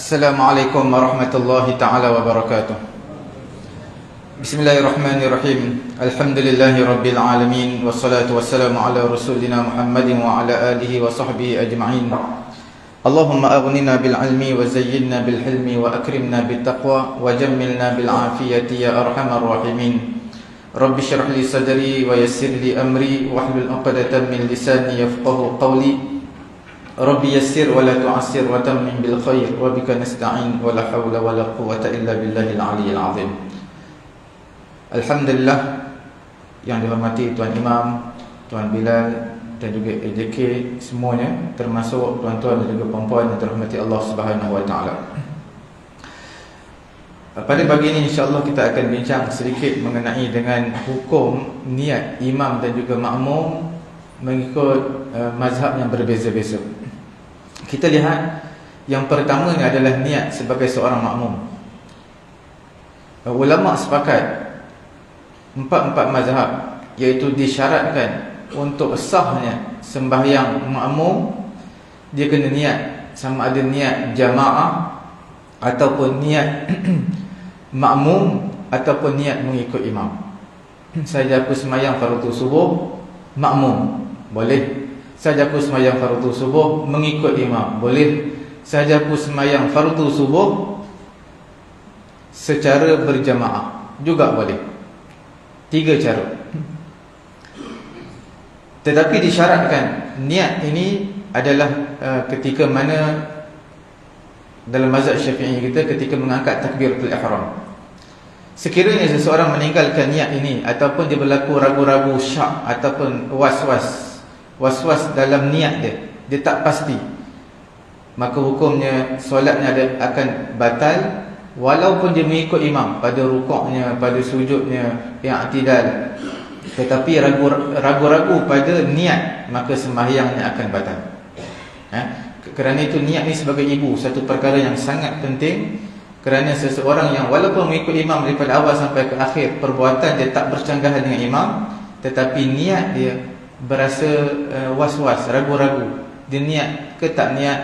Assalamualaikum warahmatullahi ta'ala wabarakatuh. Bismillahirrahmanirrahim. Alhamdulillahi rabbil alamin. Wassalatu wassalamu ala rasulina Muhammadin wa ala alihi wa sahbihi ajma'in. Allahumma aghnina bil ilmi wa zayyinna bil hilmi wa akrimna bit taqwa wa jammilna bil afiyati ya arhamar rahimin. Rabbi shrah li sadri wa yassir li amri wahlul 'uqdatam min lisani yafqahu qawli. Rabbi yassir wa la tu'assir wa tammim bil khair wa bika nasta'in wa la hawla wa la quwwata illa billahil aliyyil azim. Alhamdulillah, yang dihormati Tuan Imam, Tuan Bilal dan juga AJK semuanya, termasuk tuan-tuan dan juga puan-puan yang terhormati Allah Subhanahu wa taala. Pada pagi ini insya-Allah kita akan bincang sedikit mengenai dengan hukum niat imam dan juga makmum mengikut mazhab yang berbeza-beza. Kita lihat yang pertama ni adalah niat sebagai seorang makmum. Ulama sepakat empat mazhab, iaitu disyaratkan untuk sahnya sembahyang makmum dia kena niat, sama ada niat jamaah ataupun niat makmum ataupun niat mengikut imam. Saya aku sembahyang fardu subuh makmum boleh, saja aku sembahyang fardu subuh mengikut imam boleh, saja aku sembahyang fardu subuh secara berjamaah juga boleh. Tiga cara. Tetapi disyaratkan niat ini adalah ketika mana dalam mazhab Syafi'i kita ketika mengangkat takbiratul ihram. Sekiranya seseorang meninggalkan niat ini ataupun dia berlaku ragu-ragu, syak ataupun was-was dalam niat dia tak pasti, maka hukumnya solatnya akan batal walaupun dia mengikut imam pada rukuknya, pada sujudnya, i'tidal. Tetapi ragu-ragu pada niat, maka sembahyangnya akan batal. Kerana itu niat ni sebagai ibu, satu perkara yang sangat penting. Kerana seseorang yang walaupun mengikut imam daripada awal sampai ke akhir, perbuatan dia tak bercanggahan dengan imam, tetapi niat dia berasa was-was, ragu-ragu. Dia niat ke tak niat,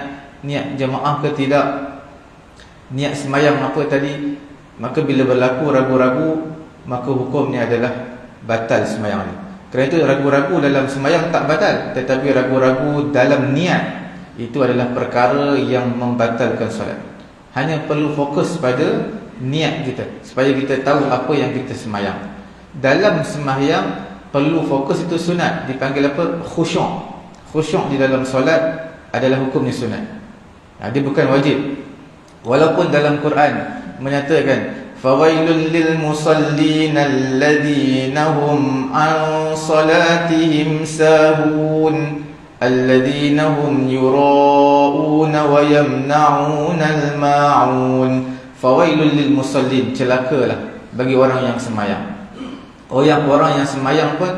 niat jamaah ke tidak, niat sembahyang apa tadi, maka bila berlaku ragu-ragu, maka hukumnya adalah batal sembahyang dia. Kerana itu ragu-ragu dalam sembahyang tak batal, tetapi ragu-ragu dalam niat itu adalah perkara yang membatalkan solat. Hanya perlu fokus pada niat kita supaya kita tahu apa yang kita sembahyang. Dalam sembahyang perlu fokus, itu sunat, dipanggil apa? Khusyuk. Khusyuk di dalam solat adalah hukumnya sunat. Dia bukan wajib. Walaupun dalam Quran menyatakan fawailul lil musallin alladhina hum an salatihim sahun alladhina hum yura'una wa yamna'una al-ma'un. Fawailul lil musallin, celakalah bagi orang yang sembahyang. Orang yang sembahyang pun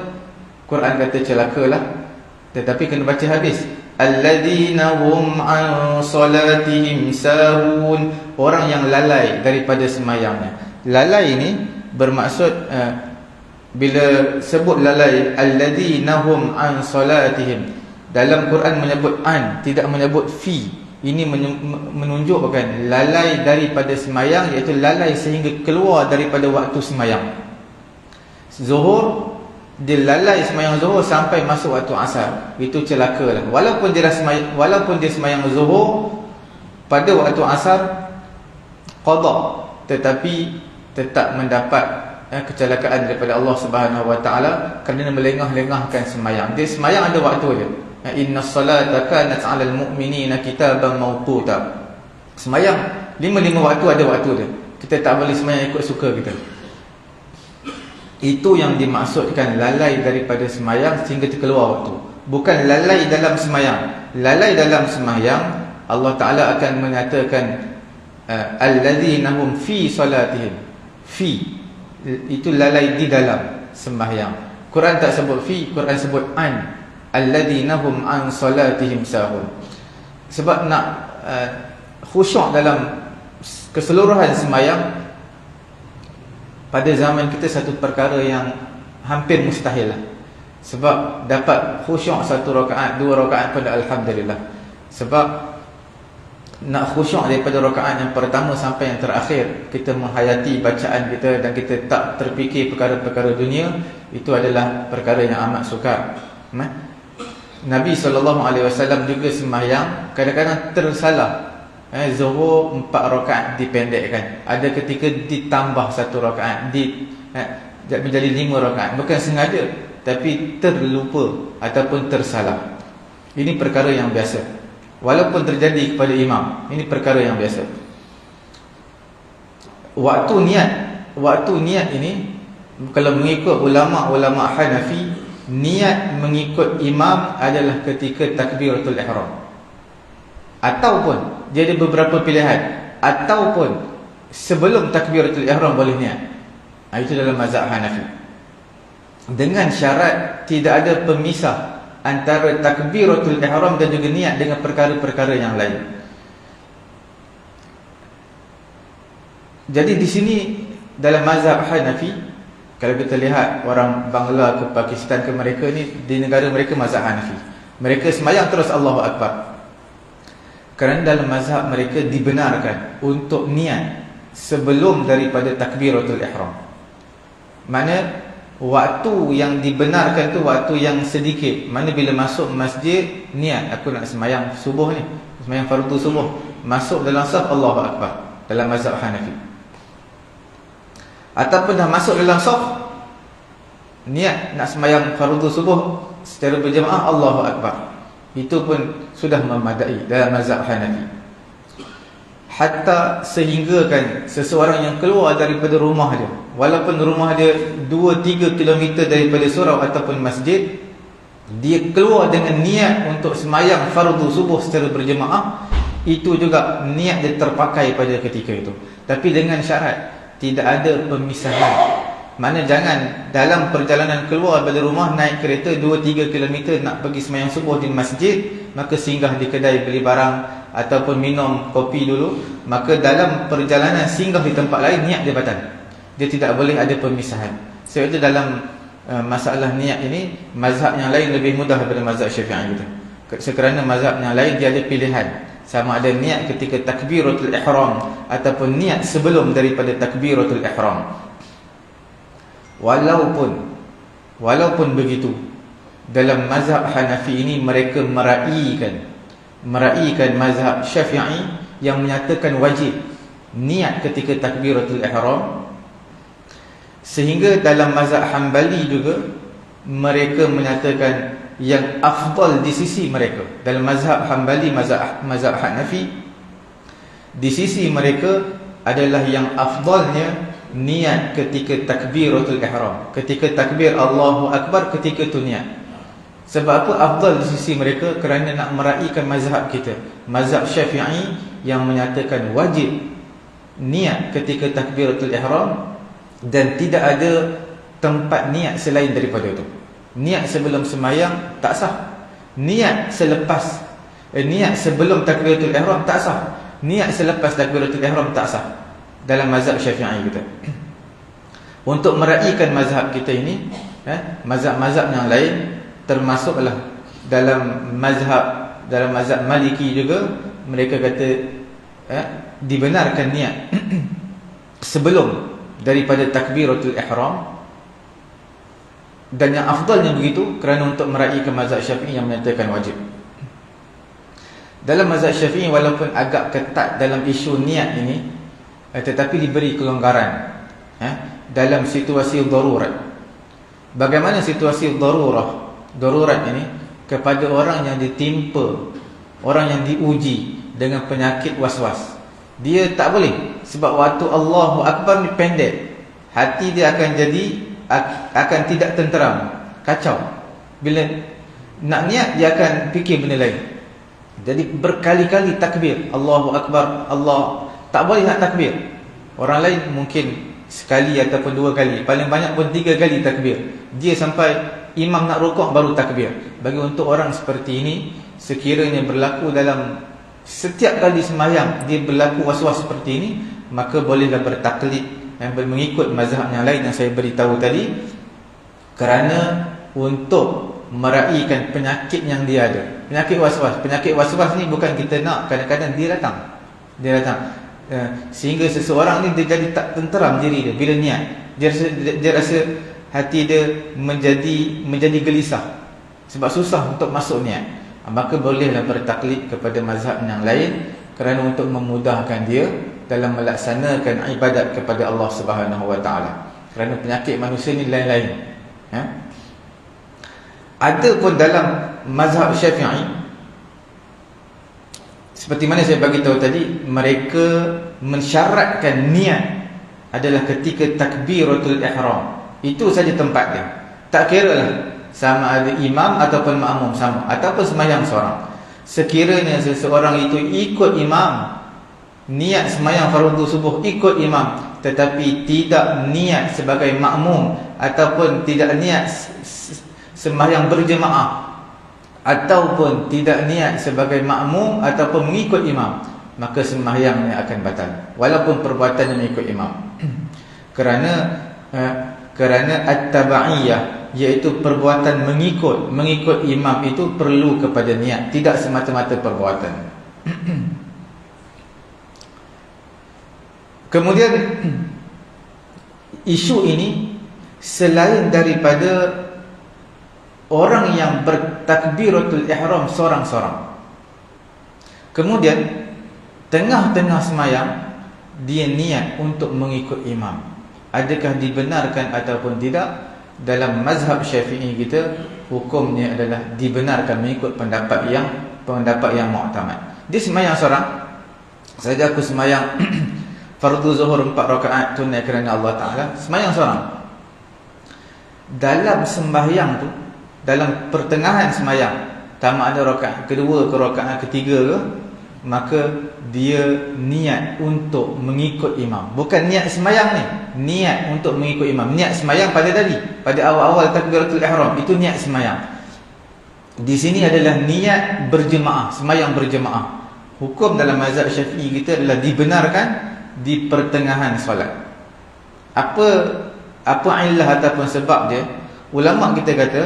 Quran kata celakalah, tetapi kena baca habis. Alladhina hum an salatihim sahun, orang yang lalai daripada sembahyangnya. Lalai ini bermaksud bila sebut lalai alladhina hum an salatihim, dalam Quran menyebut an, tidak menyebut fi. Ini menunjukkan lalai daripada sembahyang, iaitu lalai sehingga keluar daripada waktu sembahyang. Zuhur, dia lalai sembahyang zuhur sampai masuk waktu asar, itu celaka lah. Walaupun dia sembahyang zuhur pada waktu asar qada, tetapi tetap mendapat kecelakaan daripada Allah Subhanahu wa taala kerana melengah-lengahkan sembahyang. Dia sembahyang ada waktu dia. Inna salata kanat 'alal mu'minina kitaban mawquta. Sembahyang lima waktu ada waktu dia. Kita tak boleh sembahyang ikut suka kita. Itu yang dimaksudkan lalai daripada sembahyang sehingga terkeluar waktu. Bukan lalai dalam sembahyang. Lalai dalam sembahyang Allah Ta'ala akan menyatakan alladzina hum fi salatihim. Fi, itu lalai di dalam sembahyang. Quran tak sebut fi, Quran sebut an. Alladzina hum an salatihim sahun. Sebab nak khusyuk dalam keseluruhan sembahyang pada zaman kita satu perkara yang hampir mustahil lah. Sebab dapat khusyuk satu rakaat, dua rakaat pada alhamdulillah. Sebab nak khusyuk daripada rakaat yang pertama sampai yang terakhir, kita menghayati bacaan kita dan kita tak terfikir perkara-perkara dunia, itu adalah perkara yang amat sukar. Nabi SAW juga sembahyang kadang-kadang tersalah. Zuhur 4 rakaat dipendekkan, ada ketika ditambah 1 rakaat, menjadi 5 rakaat, bukan sengaja tapi terlupa ataupun tersalah. Ini perkara yang biasa, walaupun terjadi kepada imam. Ini perkara yang biasa. Waktu niat ini, kalau mengikut ulama-ulama Hanafi, niat mengikut imam adalah ketika takbiratul ihram, ataupun dia ada beberapa pilihan, ataupun sebelum takbiratul ihram boleh niat. Itu dalam mazhab Hanafi, dengan syarat tidak ada pemisah antara takbiratul ihram dan juga niat dengan perkara-perkara yang lain. Jadi di sini dalam mazhab Hanafi, kalau kita lihat orang Bangla ke Pakistan ke mereka ni, di negara mereka mazhab Hanafi, mereka sembahyang terus Allahu Akbar, kerana dalam mazhab mereka dibenarkan untuk niat sebelum daripada takbiratul ihram. Mana waktu yang dibenarkan tu waktu yang sedikit. Mana bila masuk masjid, niat aku nak sembahyang subuh ni, sembahyang fardu subuh, masuk dalam saf Allahu Akbar dalam mazhab Hanafi. Ataupun dah masuk dalam saf, niat nak sembahyang fardu subuh secara berjemaah Allahu Akbar, itu pun sudah memadai dalam mazhab Hanafi. Hatta sehingga kan seseorang yang keluar daripada rumah dia, walaupun rumah dia 2-3 km daripada surau ataupun masjid, dia keluar dengan niat untuk sembahyang fardu subuh secara berjemaah, itu juga niat dia terpakai pada ketika itu. Tapi dengan syarat tidak ada pemisahan. Mana jangan dalam perjalanan keluar dari rumah naik kereta 2-3 km nak pergi sembahyang subuh di masjid, maka singgah di kedai beli barang ataupun minum kopi dulu, maka dalam perjalanan singgah di tempat lain niat dia batal. Dia tidak boleh ada pemisahan. Sebab itu dalam masalah niat ini, mazhab yang lain lebih mudah daripada mazhab Syafi'i kita. Kerana mazhab yang lain dia ada pilihan, sama ada niat ketika takbiratul ihram ataupun niat sebelum daripada takbiratul ihram. Walaupun begitu, dalam mazhab Hanafi ini mereka meraihkan mazhab Syafi'i yang menyatakan wajib niat ketika takbiratul ihram. Sehingga dalam mazhab Hanbali juga mereka menyatakan yang afdal di sisi mereka. Dalam mazhab Hanbali, mazhab Hanafi, di sisi mereka adalah yang afdalnya niat ketika takbiratul ihram, ketika takbir Allahu Akbar, ketika itu niat. Sebab apa afdal di sisi mereka? Kerana nak meraihkan mazhab kita, mazhab Syafi'i, yang menyatakan wajib niat ketika takbiratul ihram dan tidak ada tempat niat selain daripada itu. Niat sebelum sembahyang tak sah, niat niat sebelum takbiratul ihram tak sah, niat selepas takbiratul ihram tak sah dalam mazhab Syafi'i kita. Untuk meraihkan mazhab kita ini, mazhab-mazhab yang lain termasuklah dalam mazhab Maliki juga, mereka kata dibenarkan niat sebelum daripada takbiratul ihram, dan yang afdalnya begitu kerana untuk meraihkan mazhab Syafi'i yang menyatakan wajib. Dalam mazhab Syafi'i walaupun agak ketat dalam isu niat ini, tetapi diberi kelonggaran dalam situasi darurat. Bagaimana situasi darurat ini? Kepada orang yang ditimpa, orang yang diuji dengan penyakit was-was, dia tak boleh, sebab waktu Allahu Akbar ni pendek, hati dia akan tidak tenteram, kacau. Bila nak niat, dia akan fikir benda lain. Jadi berkali-kali takbir Allahu Akbar, Allah tak boleh nak takbir. Orang lain mungkin sekali ataupun 2 kali, paling banyak pun 3 kali takbir. Dia sampai imam nak rukuk baru takbir. Bagi untuk orang seperti ini, sekiranya berlaku dalam setiap kali sembahyang dia berlaku was-was seperti ini, maka bolehlah bertaklid dan mengikut mazhab yang lain yang saya beritahu tadi. Kerana untuk meraihkan penyakit yang dia ada. Penyakit was-was. Penyakit was-was ni bukan kita nak, kadang-kadang dia datang. Sehingga seseorang ni dia jadi tak tenteram diri dia bila niat. Dia rasa hati dia menjadi gelisah sebab susah untuk masuk niat. Maka bolehlah bertaklid kepada mazhab yang lain kerana untuk memudahkan dia dalam melaksanakan ibadat kepada Allah Subhanahu Wa Taala. Kerana penyakit manusia ni lain-lain. Ada pun dalam mazhab Syafi'i, seperti mana saya bagi tahu tadi, mereka mensyaratkan niat adalah ketika takbiratul ihram. Itu saja tempat dia. Tak kira lah sama ada imam ataupun makmum sama, ataupun sembahyang seorang. Sekiranya seseorang itu ikut imam, niat sembahyang fardu subuh ikut imam, tetapi tidak niat sebagai makmum, ataupun tidak niat sembahyang berjemaah, ataupun tidak niat sebagai makmum ataupun mengikut imam, maka sembahyangnya akan batal walaupun perbuatannya mengikut imam. Kerana at-tabaiyah, iaitu perbuatan mengikut imam itu perlu kepada niat, tidak semata-mata perbuatan. Kemudian isu ini selain daripada orang yang bertakbiratul ihram seorang-seorang, kemudian tengah-tengah semayang dia niat untuk mengikut imam, adakah dibenarkan ataupun tidak? Dalam mazhab Syafi'i kita, hukumnya adalah dibenarkan mengikut pendapat yang muktamad. Dia semayang seorang, saja aku semayang fardu zuhur 4 rakaat tunai kerana Allah Ta'ala, semayang seorang. Dalam sembahyang tu, dalam pertengahan semayang, tamat ada rakaat kedua ke rakaat ketiga ke, maka dia niat untuk mengikut imam. Bukan niat semayang ni, niat untuk mengikut imam. Niat semayang pada tadi, pada awal-awal takbiratul ihram, itu niat semayang. Di sini adalah niat berjemaah, semayang berjemaah. Hukum dalam mazhab Syafi'i kita adalah dibenarkan di pertengahan solat. Apa illah ataupun sebab dia? Ulama kita kata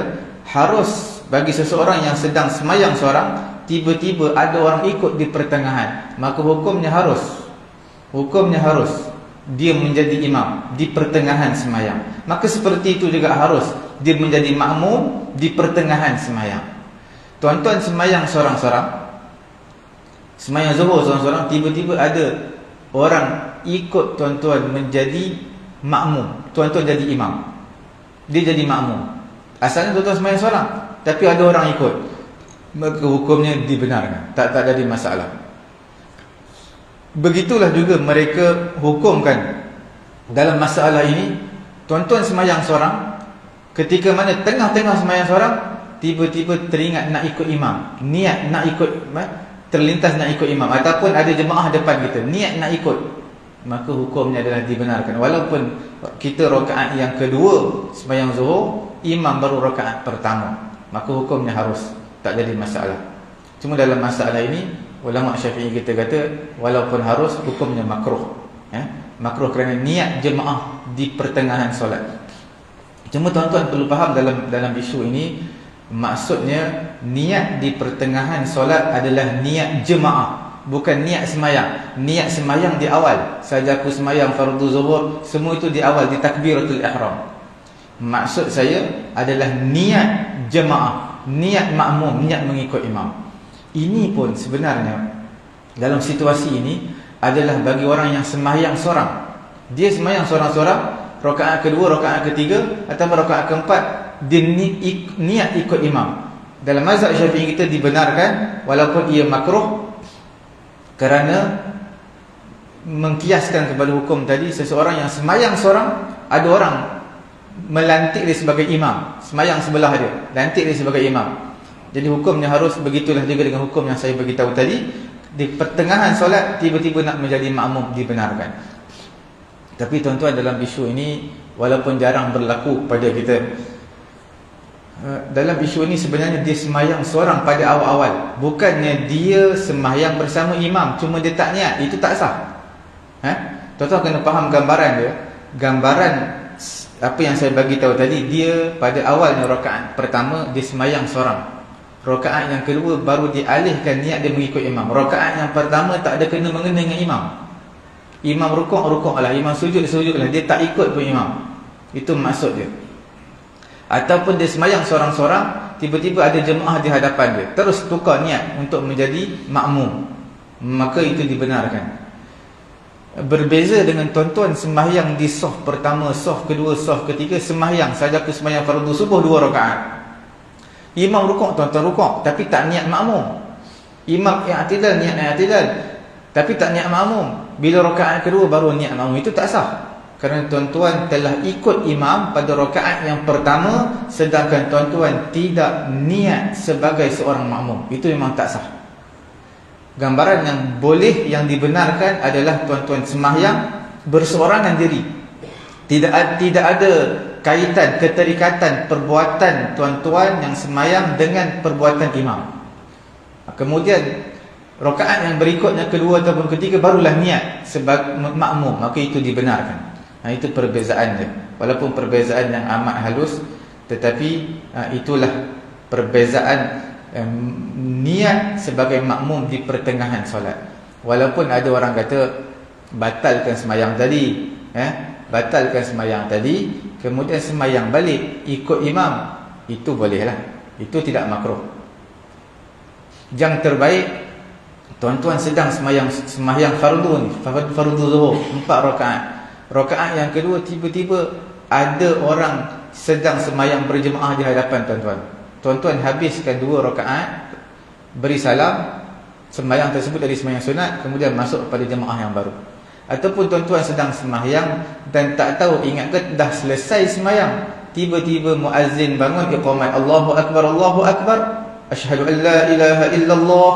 harus bagi seseorang yang sedang semayang seorang, tiba-tiba ada orang ikut di pertengahan, maka hukumnya harus dia menjadi imam di pertengahan semayang. Maka seperti itu juga harus dia menjadi makmum di pertengahan semayang. Tuan-tuan semayang seorang-seorang, semayang zuhur seorang-seorang, tiba-tiba ada orang ikut tuan-tuan menjadi makmum, tuan-tuan jadi imam, dia jadi makmum. Asalnya tuan-tuan semayang seorang, tapi ada orang ikut, maka hukumnya dibenarkan, tak jadi masalah. Begitulah juga mereka hukumkan dalam masalah ini. Tuan-tuan semayang seorang, ketika mana tengah-tengah semayang seorang, tiba-tiba teringat nak ikut imam, niat nak ikut, terlintas nak ikut imam, ataupun ada jemaah depan kita, niat nak ikut, maka hukumnya adalah dibenarkan. Walaupun kita rakaat yang kedua semayang zuhur, imam baru rakaat pertama, maka hukumnya harus, tak jadi masalah. Cuma dalam masalah ini ulama Syafi'i kita kata walaupun harus, hukumnya makruh. Makruh kerana niat jemaah di pertengahan solat. Cuma tuan-tuan perlu faham dalam isu ini, maksudnya niat di pertengahan solat adalah niat jemaah, bukan niat semayang. Niat semayang di awal, saja aku semayang fardu zuhur, semua itu di awal, di takbiratul ihram. Maksud saya adalah niat jemaah, niat makmum, niat mengikut imam. Ini pun sebenarnya dalam situasi ini adalah bagi orang yang semayang seorang. Dia semayang seorang-seorang, rakaat kedua, rakaat ketiga atau rakaat keempat, dia niat ikut imam. Dalam mazhab Syafi'i kita dibenarkan walaupun ia makruh, kerana mengkiaskan kepada hukum tadi, seseorang yang semayang seorang, ada orang melantik dia sebagai imam, semayang sebelah dia, lantik dia sebagai imam. Jadi hukumnya harus. Begitulah juga dengan hukum yang saya beritahu tadi, di pertengahan solat tiba-tiba nak menjadi makmum, dibenarkan. Tapi tuan-tuan, dalam isu ini walaupun jarang berlaku pada kita, dalam isu ini sebenarnya dia semayang seorang pada awal-awal, bukannya dia semayang bersama imam, cuma dia tak niat, itu tak sah. Tuan-tuan kena faham gambaran dia. Gambaran apa yang saya bagi tahu tadi, dia pada awalnya rakaat pertama dia semayang seorang. Rakaat yang kedua baru dialihkan niat dia mengikut imam. Rakaat yang pertama tak ada kena mengena dengan imam. Imam rukuk lah, imam sujud lah, dia tak ikut pun imam. Itu maksud dia. Ataupun dia semayang seorang-seorang, tiba-tiba ada jemaah di hadapan dia, terus tukar niat untuk menjadi makmum, maka itu dibenarkan. Berbeza dengan tuan-tuan sembahyang di saf pertama, saf kedua, saf ketiga, sembahyang saja ke sembahyang fardu subuh 2 rakaat. Imam rukuk, tuan-tuan rukuk, tapi tak niat makmum. Imam i'tidal, niat i'tidal, tapi tak niat makmum. Bila rakaat kedua baru niat makmum, itu tak sah. Kerana tuan-tuan telah ikut imam pada rakaat yang pertama, sedangkan tuan-tuan tidak niat sebagai seorang makmum. Itu memang tak sah. Gambaran yang boleh, yang dibenarkan adalah tuan-tuan sembahyang berseorangan diri. Tidak ada kaitan, keterikatan perbuatan tuan-tuan yang sembahyang dengan perbuatan imam. Kemudian rakaat yang berikutnya, kedua ataupun ketiga, barulah niat sebagai makmum, maka itu dibenarkan. Itu perbezaan dia. Walaupun perbezaan yang amat halus, tetapi itulah perbezaan niat sebagai makmum di pertengahan solat. Walaupun ada orang kata batalkan sembahyang tadi, batalkan sembahyang tadi, kemudian sembahyang balik ikut imam, itu bolehlah, itu tidak makruh. Yang terbaik, tuan-tuan sedang sembahyang fardu ni, fardu zuhur 4 rakaat. Rakaat yang kedua tiba-tiba ada orang sedang sembahyang berjemaah di hadapan tuan-tuan. Tuan-tuan habiskan 2 rakaat, beri salam, sembahyang tersebut dari sembahyang sunat, kemudian masuk pada jemaah yang baru. Ataupun tuan-tuan sedang sembahyang dan tak tahu, ingat ke dah selesai sembahyang, tiba-tiba muazzin bangun iqamat, Allahu akbar, asyhadu an la ilaha illallah,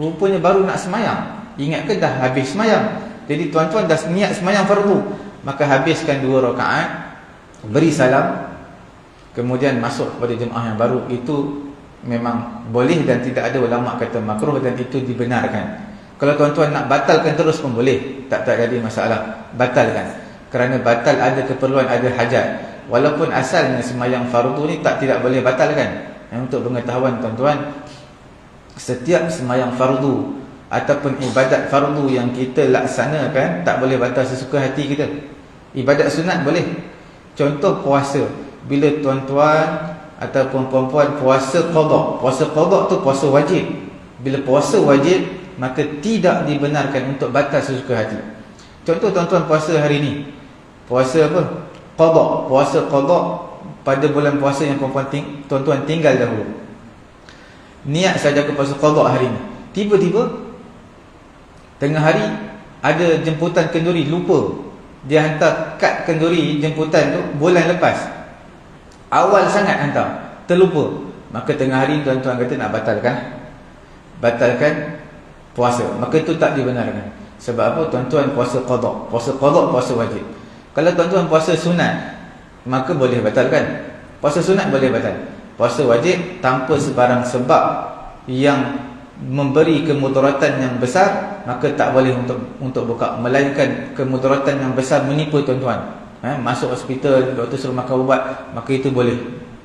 rupanya baru nak sembahyang. Ingat ke dah habis sembahyang. Jadi tuan-tuan dah niat sembahyang fardu, maka habiskan 2 rakaat, beri salam, kemudian masuk pada jemaah yang baru. Itu memang boleh dan tidak ada ulama kata makruh, dan itu dibenarkan. Kalau tuan-tuan nak batalkan terus pun boleh, tak jadi masalah, batalkan. Kerana batal ada keperluan, ada hajat. Walaupun asalnya sembahyang fardu ni tidak boleh batalkan. Untuk pengetahuan tuan-tuan, setiap sembahyang fardu ataupun ibadat fardu yang kita laksanakan tak boleh batal sesuka hati kita. Ibadat sunat boleh. Contoh puasa. Bila tuan-tuan ataupun puan-puan puasa qada. Puasa qada tu puasa wajib. Bila puasa wajib, maka tidak dibenarkan untuk batal sesuka hati. Contoh tuan-tuan puasa hari ni. Puasa apa? Qada. Puasa qada pada bulan puasa yang tuan-tuan tinggal dahulu. Niat saja ke puasa qada hari ni. Tiba-tiba tengah hari ada jemputan kenduri, lupa dia hantar kad kenduri jemputan tu bulan lepas, awal sangat hantar, terlupa, maka tengah hari tuan-tuan kata nak batalkan puasa, maka itu tak dibenarkan. Sebab apa? Tuan-tuan puasa qada, puasa wajib. Kalau tuan-tuan puasa sunat, maka boleh batalkan. Puasa sunat boleh batal. Puasa wajib tanpa sebarang sebab yang memberi kemudaratan yang besar, maka tak boleh untuk buka. Melainkan kemudaratan yang besar menipu tuan-tuan, masuk hospital, doktor suruh makan ubat, maka itu boleh.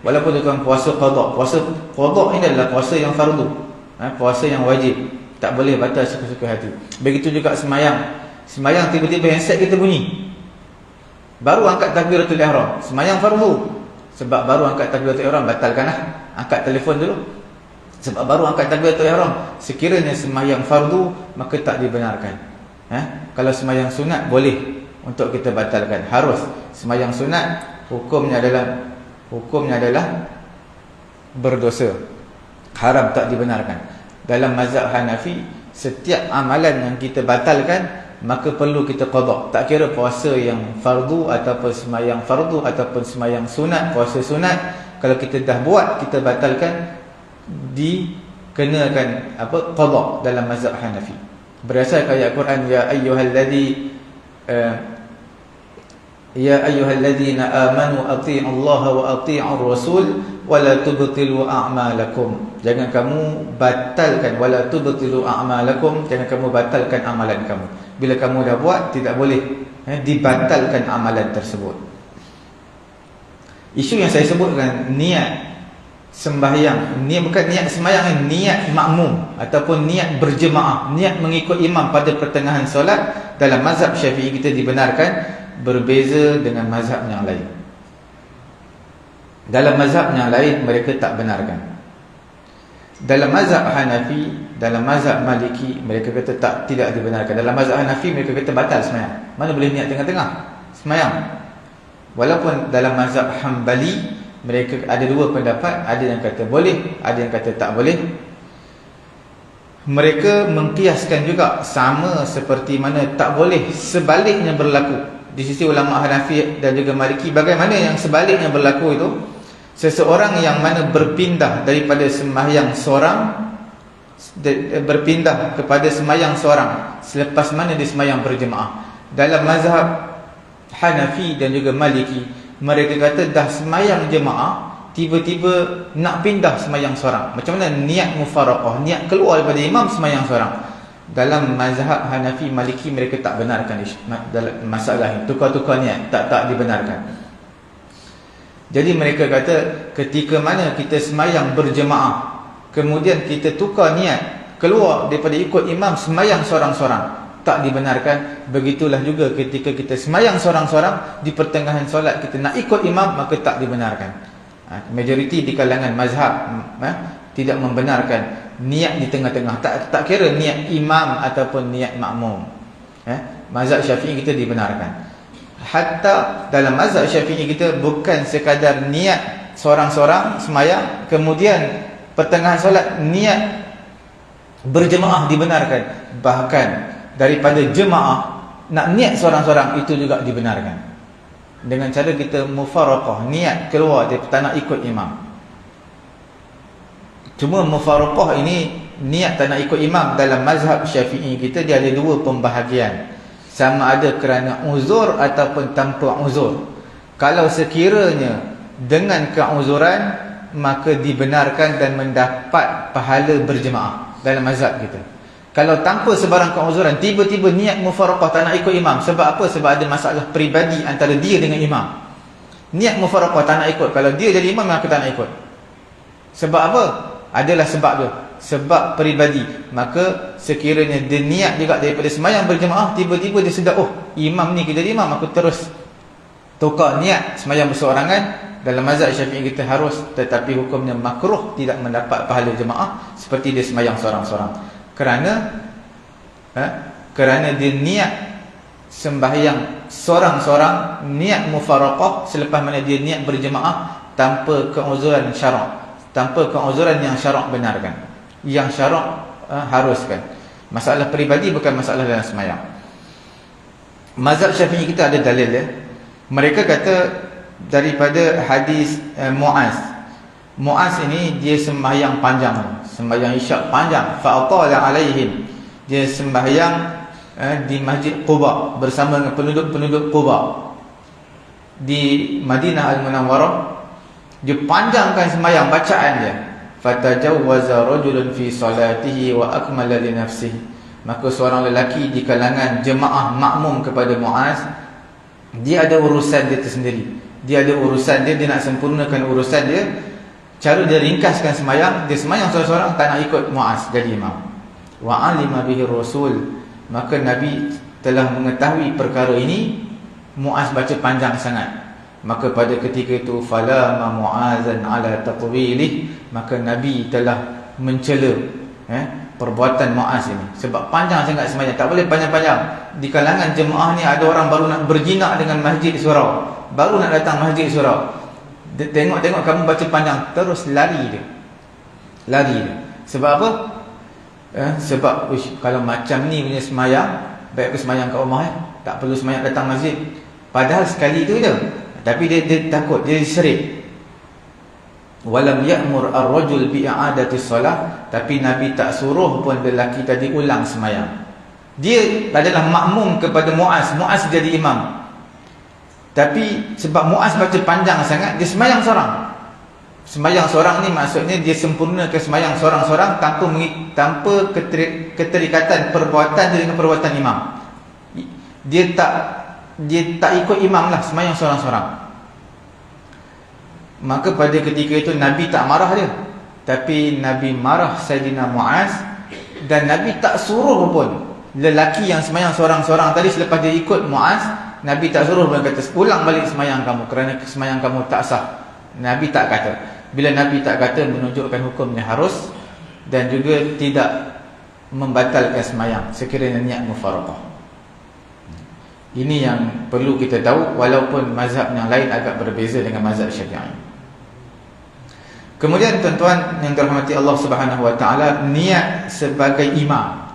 Walaupun tuan-tuan puasa qada. Puasa qada ini adalah puasa yang fardu, puasa yang wajib, tak boleh batal suka-suka hati. Begitu juga sembahyang tiba-tiba handset kita bunyi, baru angkat takbiratul ihram, sembahyang fardu, sebab baru angkat takbiratul ihram, batalkanlah, angkat telefon dulu. Sebab baru angkat takbiratul ihram. Sekiranya sembahyang fardu, maka tak dibenarkan. Kalau sembahyang sunat boleh untuk kita batalkan. Harus sembahyang sunat, hukumnya adalah berdosa, haram, tak dibenarkan. Dalam mazhab Hanafi, setiap amalan yang kita batalkan, maka perlu kita qada. Tak kira puasa yang fardu ataupun sembahyang fardu ataupun sembahyang sunat, puasa sunat, kalau kita dah buat, kita batalkan, dikenakan qada dalam mazhab Hanafi. Berdasarkan ayat Quran, ya ayyuhalladzina amanu athi'u Allah wa athi'ur rasul wa la tubtilu a'malakum. Jangan kamu batalkan, wala tubtilu a'malakum, jangan kamu batalkan amalan kamu. Bila kamu dah buat, tidak boleh dibatalkan amalan tersebut. Isu yang saya sebutkan, niat sembahyang, niat bukan niat sembahyang, niat makmum ataupun niat berjemaah, niat mengikut imam pada pertengahan solat, dalam mazhab Syafi'i kita dibenarkan, berbeza dengan mazhab yang lain. Dalam mazhab yang lain mereka tak benarkan. Dalam mazhab Hanafi, dalam mazhab Maliki, mereka kata tidak dibenarkan. Dalam mazhab Hanafi mereka kata batal sembahyang. Mana boleh niat tengah-tengah sembahyang. Walaupun dalam mazhab Hambali mereka ada dua pendapat, ada yang kata boleh, ada yang kata tak boleh. Mereka mengkiaskan juga sama seperti mana tak boleh, sebaliknya berlaku. Di sisi ulama Hanafi dan juga Maliki, bagaimana yang sebaliknya berlaku itu? Seseorang yang mana berpindah daripada sembahyang seorang, berpindah kepada sembahyang seorang selepas mana dia sembahyang berjemaah. Dalam mazhab Hanafi dan juga Maliki, mereka kata dah sembahyang jemaah, tiba-tiba nak pindah sembahyang seorang. Macam mana niat mufaraqah, niat keluar daripada imam sembahyang seorang. Dalam mazhab Hanafi, Maliki mereka tak benarkan dalam masalah ini. Tukar-tukar niat tak dibenarkan. Jadi mereka kata ketika mana kita sembahyang berjemaah, kemudian kita tukar niat, keluar daripada ikut imam sembahyang seorang-seorang, tak dibenarkan. Begitulah juga ketika kita sembahyang seorang-seorang, di pertengahan solat kita nak ikut imam, maka tak dibenarkan. Majoriti di kalangan mazhab tidak membenarkan niat di tengah-tengah, tak kira niat imam ataupun niat makmum. Mazhab Syafi'i kita dibenarkan. Hatta dalam mazhab Syafi'i kita bukan sekadar niat seorang-seorang sembahyang, kemudian pertengahan solat niat berjemaah dibenarkan. Bahkan daripada jemaah nak niat seorang-seorang itu juga dibenarkan. Dengan cara kita mufaraqah, niat keluar dia tak nak ikut imam. Cuma mufaraqah ini, niat tak nak ikut imam, dalam mazhab Syafi'i kita dia ada dua pembahagian. Sama ada kerana uzur ataupun tanpa uzur. Kalau sekiranya dengan keuzuran, maka dibenarkan dan mendapat pahala berjemaah dalam mazhab kita. Kalau tanpa sebarang keuzuran, tiba-tiba niat mufaraqah tak nak ikut imam. Sebab apa? Sebab ada masalah peribadi antara dia dengan imam. Niat mufaraqah tak nak ikut. Kalau dia jadi imam, maka tak nak ikut. Sebab apa? Adalah sebab dia, sebab peribadi. Maka sekiranya dia niat juga daripada sembahyang berjemaah, tiba-tiba dia sedar, oh imam ni kita jadi imam, aku terus tukar niat sembahyang berseorangan. Dalam mazhab Syafi'i kita harus, tetapi hukumnya makruh, tidak mendapat pahala jemaah seperti dia sembahyang seorang-seorang. Kerana dia niat sembahyang seorang-seorang, niat mufaraqah selepas mana dia niat berjemaah tanpa keuzuran syarak, tanpa keuzuran yang syarak benarkan, yang syarak haruskan. Masalah peribadi bukan masalah dalam sembahyang. Mazhab Syafi'i kita ada dalil ya. Mereka kata daripada hadis Muaz. Muaz ini dia sembahyang panjang, sembahyang isyak panjang. Fa'atala alaihim, dia sembahyang di Masjid Quba bersama dengan penduduk-penduduk Quba di Madinah Al-Munawwarah. Dia panjangkan sembahyang bacaan dia. Fatajawwaza rajulun fi salatihi wa akmala li nafsihi. Maka seorang lelaki di kalangan jemaah makmum kepada Muaz, dia ada urusan dia tersendiri. Dia ada urusan dia, dia nak sempurnakan urusan dia. Cara dia ringkaskan sembahyang, dia sembahyang seorang-seorang, tak nak ikut Muaz jadi imam. Wa alima bihi rasul, maka Nabi telah mengetahui perkara ini. Muaz baca panjang sangat. Maka pada ketika itu falama Muazan ala tatwilih, maka Nabi telah mencela perbuatan Muaz ini. Sebab panjang sangat sembahyang, tak boleh panjang-panjang. Di kalangan jemaah ni ada orang baru nak berjinak dengan masjid surau, baru nak datang masjid surau. Tengok-tengok kamu baca panjang, terus lari dia. Sebab apa? Sebab kalau macam ni punya sembahyang, baik aku sembahyang kat rumah tak perlu sembahyang datang masjid. Padahal sekali tu je, tapi dia takut, dia serik. Walam ya'mur ar-rajul bi'a'adati solah, tapi Nabi tak suruh pun lelaki tadi ulang sembahyang. Dia adalah makmum kepada Muaz. Muaz jadi imam, tapi sebab Muaz baca panjang sangat, dia sembahyang seorang. Sembahyang seorang ni maksudnya dia sempurnakan sembahyang seorang-seorang tanpa keterikatan perbuatan dia dengan perbuatan imam. Dia tak ikut imam lah, sembahyang seorang-seorang. Maka pada ketika itu Nabi tak marah dia, tapi Nabi marah Sayyidina Muaz. Dan Nabi tak suruh pun lelaki yang semayang seorang-seorang tadi, selepas dia ikut Muaz, Nabi tak suruh pun kata ulang balik semayang kamu kerana semayang kamu tak sah. Nabi tak kata. Bila Nabi tak kata, menunjukkan hukumnya harus, dan juga tidak membatalkan semayang sekiranya niat mufaraqah. Ini yang perlu kita tahu, walaupun mazhab yang lain agak berbeza dengan mazhab Syafi'i. Kemudian tuan-tuan yang dirahmati Allah Subhanahu wa taala, niat sebagai imam.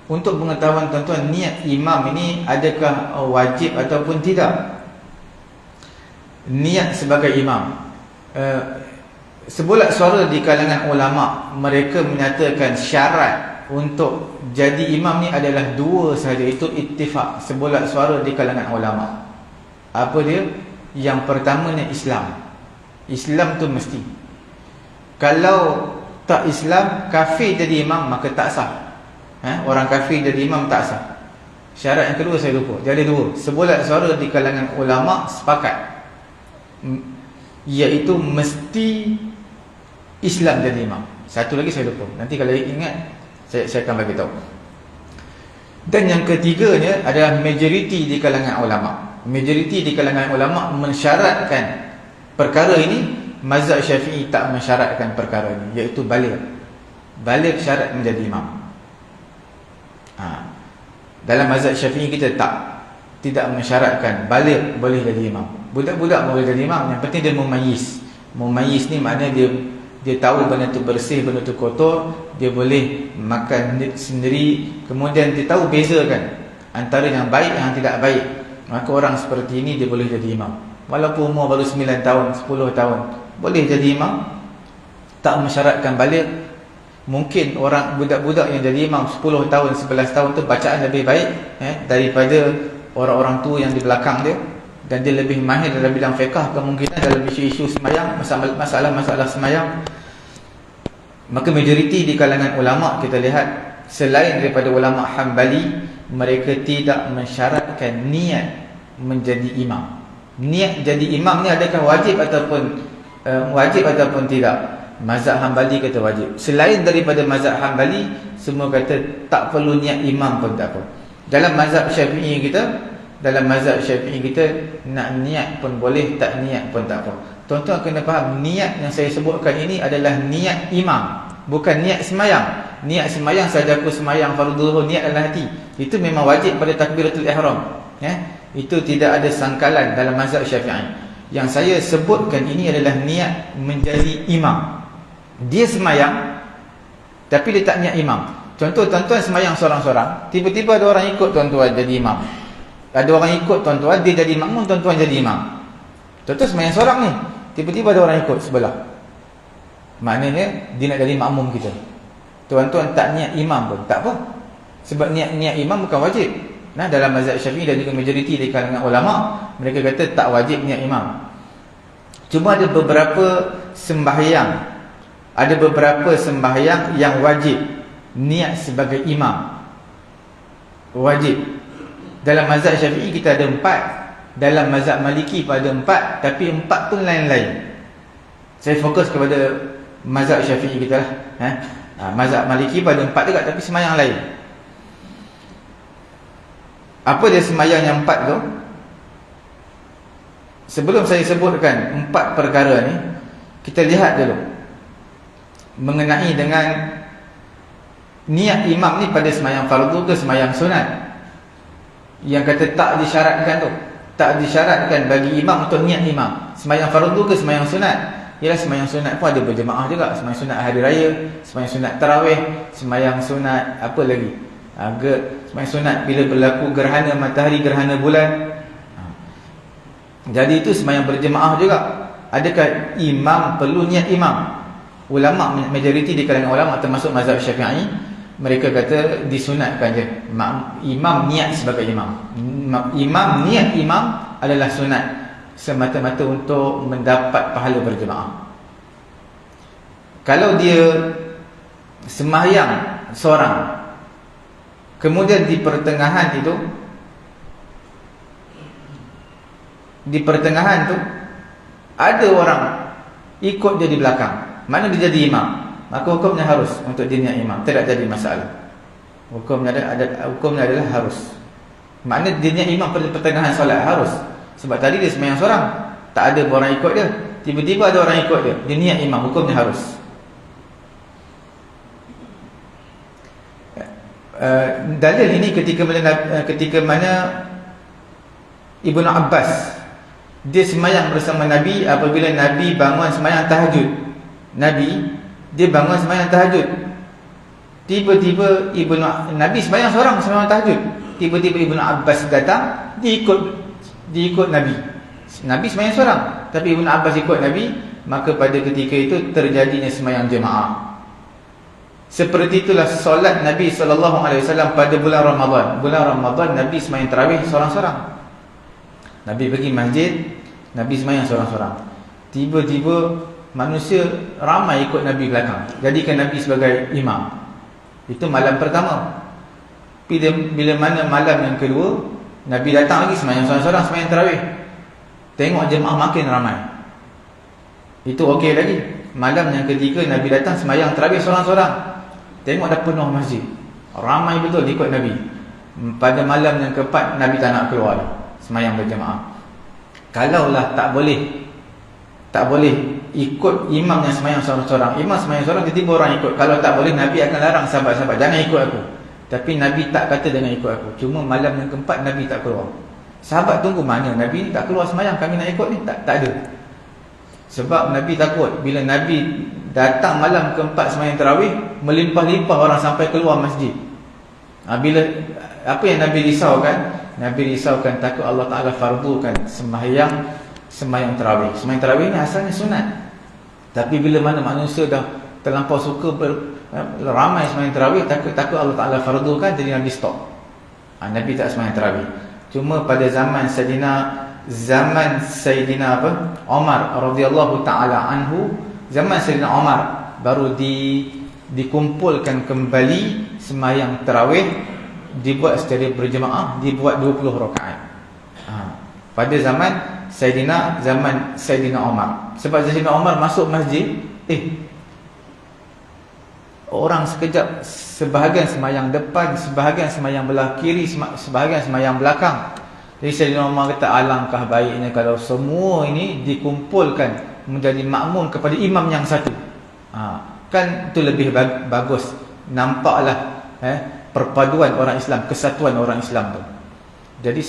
Untuk pengetahuan tuan-tuan, niat imam ini adakah wajib ataupun tidak? Niat sebagai imam, sebulat suara di kalangan ulama, mereka menyatakan syarat untuk jadi imam ni adalah dua sahaja. Itu ittifaq, sebulat suara di kalangan ulama. Apa dia? Yang pertamanya Islam. Islam tu mesti. Kalau tak Islam, kafir jadi imam, maka tak sah. Orang kafir jadi imam tak sah. Syarat yang kedua saya lupa. Jadi dua, sebulat suara di kalangan ulama sepakat, iaitu mesti Islam jadi imam. Satu lagi saya lupa, nanti kalau ingat saya akan bagi tahu. Dan yang ketiganya adalah majoriti di kalangan ulama. Majoriti di kalangan ulama mensyaratkan perkara ini. Mazhab Syafi'i tak mensyaratkan perkara ini, iaitu baligh. Baligh syarat menjadi imam. Dalam mazhab Syafi'i kita tidak mensyaratkan baligh boleh jadi imam. Budak-budak boleh jadi imam, yang penting dia mumayyiz. Mumayyiz ni maknanya dia tahu benda tu bersih, benda tu kotor, dia boleh makan sendiri, kemudian dia tahu bezakan antara yang baik yang tidak baik. Maka orang seperti ini dia boleh jadi imam. Walaupun umur baru 9 tahun, 10 tahun, boleh jadi imam. Tak mensyaratkan baligh. Mungkin orang budak-budak yang jadi imam 10 tahun, 11 tahun tu bacaan lebih baik daripada orang-orang tua yang di belakang dia, dan dia lebih mahir dalam bidang fiqh, kemungkinan dalam isu-isu semayang, masalah-masalah semayang. Maka majoriti di kalangan ulama kita lihat, selain daripada ulama Hambali, mereka tidak mensyaratkan niat menjadi imam. Niat jadi imam ni adakah wajib ataupun tidak? Mazhab Hambali kata wajib. Selain daripada mazhab Hambali, semua kata tak perlu niat imam pun tak apa. Dalam mazhab Syafi'i kita, nak niat pun boleh, tak niat pun tak apa. Tuan-tuan kena faham, niat yang saya sebutkan ini adalah niat imam, bukan niat semayang. Niat semayang saja, aku semayang fardu zuhur, niat dalam hati, itu memang wajib pada takbiratul ihram. Itu tidak ada sangkalan dalam mazhab Syafi'i. Yang saya sebutkan ini adalah niat menjadi imam. Dia semayang tapi dia tak niat imam. Contoh, tuan-tuan semayang seorang-seorang, tiba-tiba ada orang ikut tuan-tuan jadi imam. Ada orang ikut tuan-tuan, dia jadi makmum, tuan-tuan jadi imam. Tuan-tuan semayang seorang ni, tiba-tiba ada orang ikut sebelah, maknanya dia nak jadi makmum kita. Tuan-tuan tak niat imam pun tak apa, sebab niat imam bukan wajib. Dalam mazhab Syafi'i dan juga majoriti di kalangan ulama, mereka kata tak wajib niat imam. Cuma ada beberapa sembahyang yang wajib niat sebagai imam. Wajib. Dalam mazhab Syafi'i kita ada 4. Dalam mazhab Maliki pun ada 4. Tapi 4 pun lain-lain. Saya fokus kepada mazhab Syafi'i kita lah. Mazhab Maliki pun ada 4 juga, tapi sembahyang lain. Apa dia sembahyang yang 4 tu? Sebelum saya sebutkan 4 perkara ni, kita lihat dulu mengenai dengan niat imam ni pada sembahyang fardu ke sembahyang sunat. Yang kata tak disyaratkan tu, tak disyaratkan bagi imam untuk niat imam. Sembahyang fardu ke sembahyang sunat? Ialah sembahyang sunat pun ada berjemaah juga. Sembahyang sunat hari raya, sembahyang sunat tarawih, sembahyang sunat apa lagi? Sembahyang sunat bila berlaku gerhana matahari, gerhana bulan. Jadi itu sembahyang berjemaah juga. Adakah imam perlu niat imam? Ulama majoriti di kalangan ulama termasuk mazhab Syafi'i, mereka kata disunatkan je. Imam niat sebagai imam. Imam niat imam adalah sunat semata-mata untuk mendapat pahala berjemaah. Kalau dia sembahyang seorang, kemudian di pertengahan tu ada orang ikut dia di belakang, mana dia jadi imam, maka hukumnya harus untuk dia niat imam, tidak jadi masalah. Hukumnya adalah harus. Makna dia niat imam pada pertengahan solat harus. Sebab tadi dia sembahyang seorang, tak ada orang ikut dia. Tiba-tiba ada orang ikut dia, dia niat imam, hukumnya harus. Dalil ini ketika mana Ibnu Abbas dia sembahyang bersama Nabi apabila Nabi bangun sembahyang tahajud. Dia bangun sembahyang tahajud. Tiba-tiba Nabi sembahyang seorang sembahyang tahajud. Tiba-tiba Ibnu Abbas datang, dia ikut Nabi. Nabi sembahyang seorang, tapi Ibnu Abbas ikut Nabi, maka pada ketika itu terjadinya sembahyang jemaah. Seperti itulah solat Nabi SAW pada bulan Ramadan. Bulan Ramadan Nabi sembahyang tarawih seorang-seorang. Nabi pergi masjid, Nabi sembahyang seorang-seorang. Tiba-tiba manusia ramai ikut Nabi belakang, jadikan Nabi sebagai imam. Itu malam pertama. Bila mana malam yang kedua, Nabi datang lagi sembahyang seorang-seorang, sembahyang tarawih. Tengok jemaah makin ramai, itu okey lagi. Malam yang ketiga Nabi datang sembahyang tarawih seorang-seorang, tengok dah penuh masjid, ramai betul ikut Nabi. Pada malam yang keempat Nabi tak nak keluar sembahyang berjemaah. Kalaulah tak boleh ikut imam yang sembahyang seorang-seorang, imam sembahyang seorang, tiba-tiba orang ikut. Kalau tak boleh, Nabi akan larang sahabat-sahabat, jangan ikut aku. Tapi Nabi tak kata jangan ikut aku. Cuma malam yang keempat Nabi tak keluar. Sahabat tunggu, mana Nabi ni tak keluar sembahyang, kami nak ikut ni. Tak ada. Sebab Nabi takut bila Nabi datang malam keempat sembahyang tarawih, melimpah-limpah orang sampai keluar masjid. Bila apa yang Nabi risaukan? Nabi risaukan takut Allah Ta'ala fardukan sembahyang tarawih. Sembahyang tarawih ni asalnya sunat, tapi bila mana manusia dah terlampau suka ramai sembahyang tarawih, takut Allah Ta'ala fardukan, jadi Nabi stop. Nabi tak sembahyang tarawih. Cuma pada zaman Sayyidina Umar radhiyallahu ta'ala anhu, zaman Sayyidina Umar baru dikumpulkan kembali sembahyang tarawih, dibuat secara berjemaah, dibuat 20 rakaat. Pada zaman Sayyidina Umar. Sebab Sayyidina Umar masuk masjid, orang sekejap, sebahagian sembahyang depan, sebahagian sembahyang belah kiri, sebahagian sembahyang belakang. Jadi Sayyidina Umar kata, alangkah baiknya kalau semua ini dikumpulkan menjadi makmum kepada imam yang satu. Kan itu lebih bagus. Nampaklah perpaduan orang Islam, kesatuan orang Islam tu. Jadi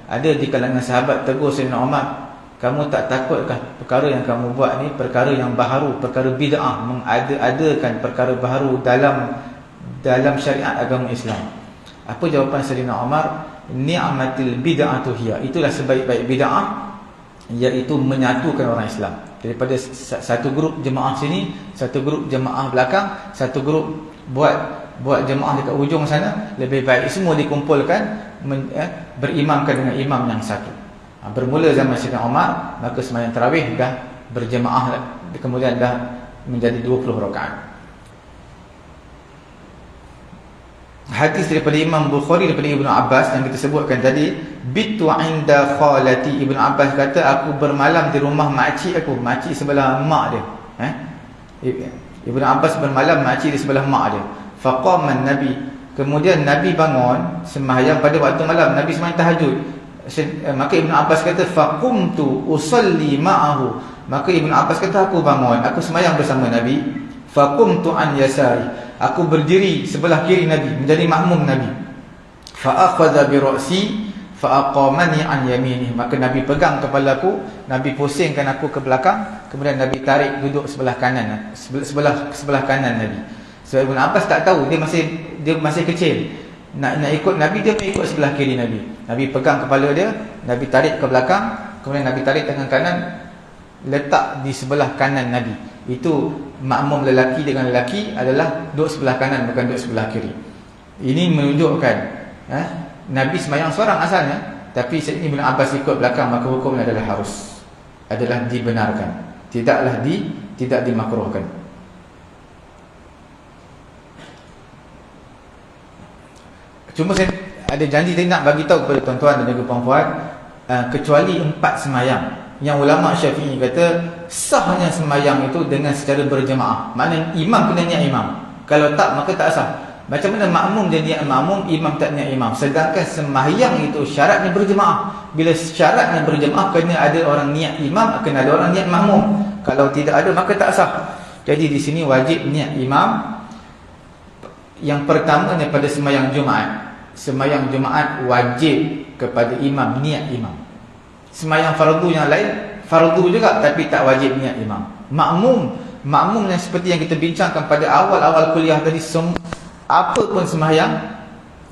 ada di kalangan sahabat tegur Sayyidina Umar, kamu tak takutkah perkara yang kamu buat ni perkara yang baharu, perkara bid'ah, mengada-adakan perkara baharu dalam syariat agama Islam? Apa jawapan Sayyidina Umar? Ni'matil bid'atu hiya, itulah sebaik-baik bid'ah, iaitu menyatukan orang Islam. Daripada satu grup jemaah sini, satu grup jemaah belakang, satu grup buat jemaah dekat hujung sana, lebih baik semua dikumpulkan, berimamkan dengan imam yang satu. Bermula zaman Sayyidina Umar, maka sembahyang tarawih dah berjemaah, kemudian dah menjadi 20 rakaat. Hadis daripada Imam Bukhari daripada Ibnu Abbas yang kita sebutkan tadi, bitu inda khalati. Ibnu Abbas kata, aku bermalam di rumah makcik aku, makcik sebelah mak dia. Ibnu Abbas bermalam, makcik di sebelah mak dia. Faqama Nabi, kemudian Nabi bangun sembahyang pada waktu malam, Nabi sembahyang tahajud. Maka Ibnu Abbas kata, faqumtu usalli ma'ahu, maka Ibnu Abbas kata, aku bangun, aku sembahyang bersama Nabi. Faqumtu an yasari, aku berdiri sebelah kiri Nabi, menjadi makmum Nabi. Fa akhadha bi ra'si fa aqamani an yamini, maka Nabi pegang kepala aku, Nabi pusingkan aku ke belakang, kemudian Nabi tarik duduk sebelah kanan, sebelah kanan Nabi. Sebab Ibn Abbas tak tahu, dia masih kecil, nak ikut Nabi, dia ikut sebelah kiri Nabi. Nabi pegang kepala dia, Nabi tarik ke belakang, kemudian Nabi tarik tangan kanan, letak di sebelah kanan Nabi. Itu makmum lelaki dengan lelaki adalah duduk sebelah kanan, bukan duduk sebelah kiri. Ini menunjukkan Nabi sembahyang seorang asalnya, tapi Ibn Abbas ikut belakang, maka hukumnya adalah harus, adalah dibenarkan, tidak dimakruhkan. Cuma saya ada janji, saya nak bagi tahu kepada tuan-tuan dan juga puan-puan, kecuali 4 sembahyang, Yang ulama Syafi'i kata sahnya sembahyang itu dengan secara berjemaah. Maknanya imam kena niat imam. Kalau tak, maka tak sah. Macam mana makmum dia niat makmum, imam tak niat imam. Sedangkan sembahyang itu syaratnya berjemaah. Bila syaratnya berjemaah, kena ada orang niat imam, kena ada orang niat makmum. Kalau tidak ada, maka tak sah. Jadi di sini wajib niat imam. Yang pertama daripada sembahyang Jumaat. Sembahyang Jumaat wajib kepada imam niat imam. Sembahyang fardu yang lain fardu juga, tapi tak wajib niat imam. Makmum yang seperti yang kita bincangkan pada awal-awal kuliah tadi, apa pun sembahyang,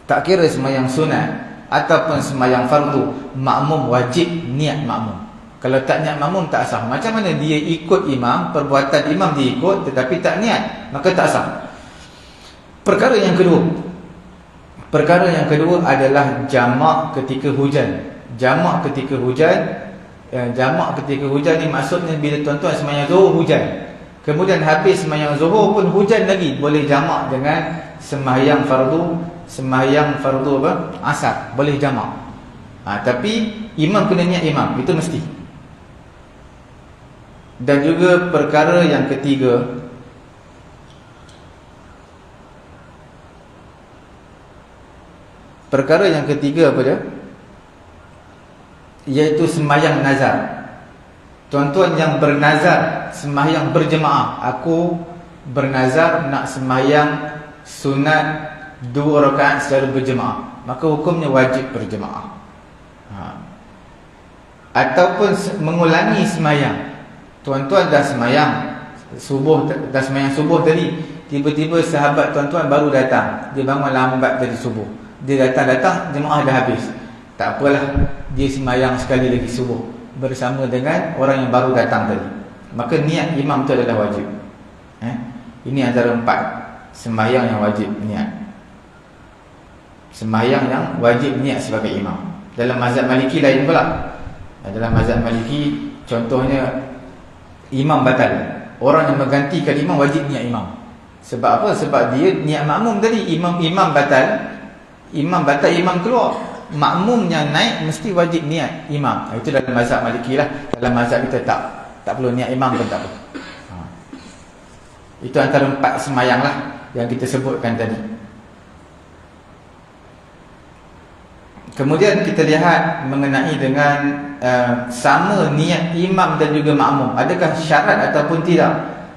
tak kira sembahyang sunat ataupun sembahyang fardu, makmum wajib niat makmum. Kalau tak niat makmum tak sah. Macam mana dia ikut imam, perbuatan imam dia ikut tetapi tak niat, maka tak sah. Perkara yang kedua adalah jamak ketika hujan. Jamak ketika hujan ni maksudnya bila tuan-tuan sembahyang Zuhur hujan, kemudian habis sembahyang Zuhur pun hujan lagi, boleh jamak dengan sembahyang fardu asar, boleh jamak. Tapi imam kena niat imam, itu mesti. Dan juga perkara yang ketiga, apa dia? Iaitu sembahyang nazar. Tuan-tuan yang bernazar sembahyang berjemaah, aku bernazar nak sembahyang sunat 2 rakaat secara berjemaah, maka hukumnya wajib berjemaah. Ataupun mengulangi sembahyang. Tuan-tuan dah sembahyang subuh tadi, tiba-tiba sahabat tuan-tuan baru datang, dia bangun lambat tadi subuh, dia datang jemaah dah habis. Tak apalah, dia sembahyang sekali lagi subuh bersama dengan orang yang baru datang tadi, maka niat imam itu adalah wajib. Ini antara 4 sembahyang yang wajib niat. Sembahyang yang wajib niat sebagai imam. Dalam mazhab Maliki lain pula. Dalam mazhab Maliki contohnya imam batal, orang yang menggantikan imam wajib niat imam. Sebab apa? Sebab dia niat makmum tadi. Imam batal, imam keluar, makmum yang naik mesti wajib niat imam. Itu dalam mazhab Maliki lah. Dalam mazhab kita tak perlu niat imam pun tak apa. Itu antara 4 sembahyang lah yang kita sebutkan tadi. Kemudian kita lihat mengenai dengan sama niat imam dan juga makmum, adakah syarat ataupun tidak.